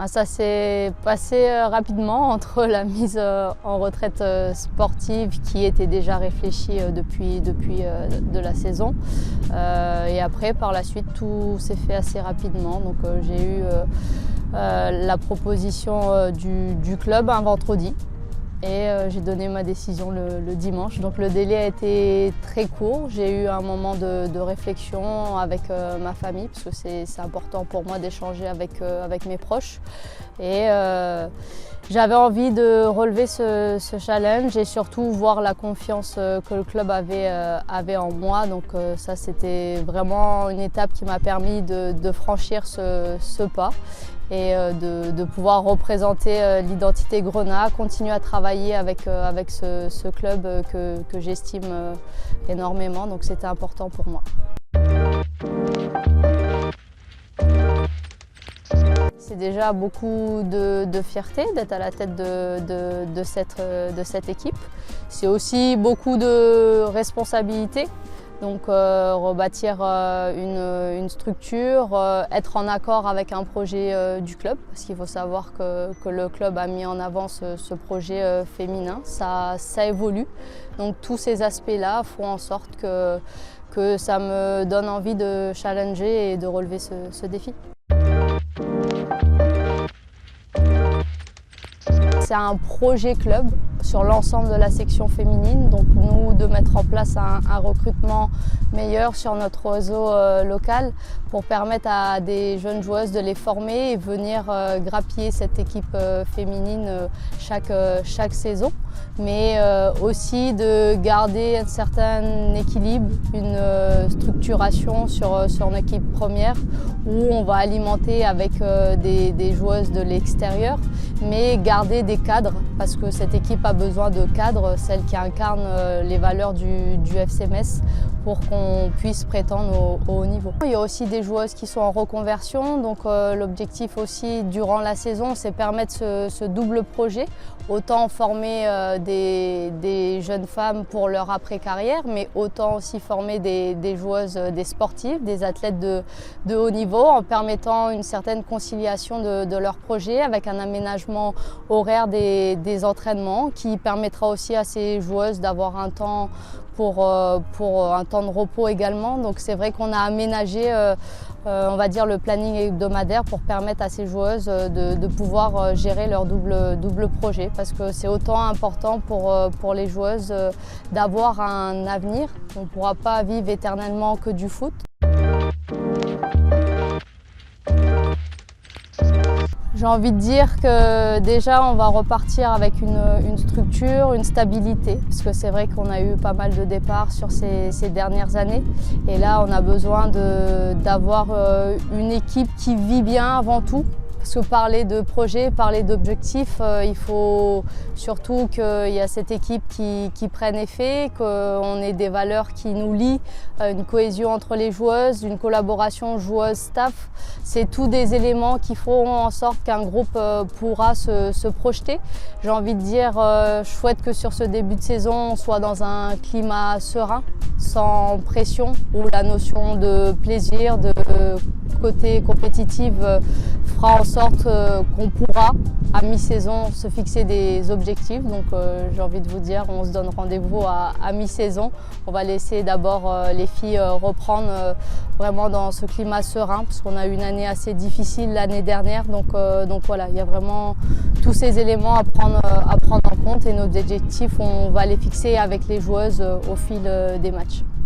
Ça s'est passé rapidement entre la mise en retraite sportive qui était déjà réfléchie depuis de la saison et après par la suite tout s'est fait assez rapidement. Donc j'ai eu la proposition du club un vendredi et j'ai donné ma décision le dimanche. Donc le délai a été très court. J'ai eu un moment de réflexion avec ma famille parce que c'est important pour moi d'échanger avec mes proches. Et j'avais envie de relever ce challenge et surtout voir la confiance que le club avait en moi. Donc ça c'était vraiment une étape qui m'a permis de franchir ce pas et de pouvoir représenter l'identité Grenat, continuer à travailler avec ce club que j'estime énormément, donc c'était important pour moi. C'est déjà beaucoup de fierté d'être à la tête de cette équipe. C'est aussi beaucoup de responsabilité. Donc rebâtir une structure, être en accord avec un projet du club, parce qu'il faut savoir que le club a mis en avant ce projet féminin, ça évolue. Donc tous ces aspects-là font en sorte que ça me donne envie de challenger et de relever ce défi. C'est un projet club sur l'ensemble de la section féminine, donc nous de mettre en place un recrutement meilleur sur notre réseau local pour permettre à des jeunes joueuses de les former et venir grappiller cette équipe féminine chaque saison, mais aussi de garder un certain équilibre, une structuration sur une équipe première où on va alimenter avec des joueuses de l'extérieur, mais garder des cadres parce que cette équipe a besoin de cadres, celles qui incarnent les valeurs du FC Metz pour qu'on puisse prétendre au haut niveau. Il y a aussi des joueuses qui sont en reconversion, donc l'objectif aussi durant la saison c'est permettre ce double projet, autant former des jeunes femmes pour leur après-carrière, mais autant aussi former des joueuses, des sportives, des athlètes de haut niveau en permettant une certaine conciliation de leur projet avec un aménagement horaire des entraînements qui permettra aussi à ces joueuses d'avoir un temps pour un temps de repos également. Donc c'est vrai qu'on a aménagé on va dire le planning hebdomadaire pour permettre à ces joueuses de pouvoir gérer leur double projet parce que c'est autant important pour les joueuses d'avoir un avenir. On ne pourra pas vivre éternellement que du foot. J'ai envie de dire que déjà on va repartir avec une structure, une stabilité, parce que c'est vrai qu'on a eu pas mal de départs sur ces dernières années. Et là on a besoin d'avoir une équipe qui vit bien avant tout. Parce que parler de projet, parler d'objectifs, il faut surtout qu'il y ait cette équipe qui prenne effet, qu'on ait des valeurs qui nous lient, une cohésion entre les joueuses, une collaboration joueuse-staff. C'est tous des éléments qui feront en sorte qu'un groupe pourra se projeter. J'ai envie de dire, je souhaite que sur ce début de saison, on soit dans un climat serein, sans pression, où la notion de plaisir, de côté compétitif fera en sorte qu'on pourra à mi-saison se fixer des objectifs. Donc j'ai envie de vous dire, on se donne rendez-vous à mi-saison. On va laisser d'abord les filles reprendre vraiment dans ce climat serein parce qu'on a eu une année assez difficile l'année dernière. Donc voilà, il y a vraiment tous ces éléments à prendre en compte et nos objectifs, on va les fixer avec les joueuses au fil des matchs.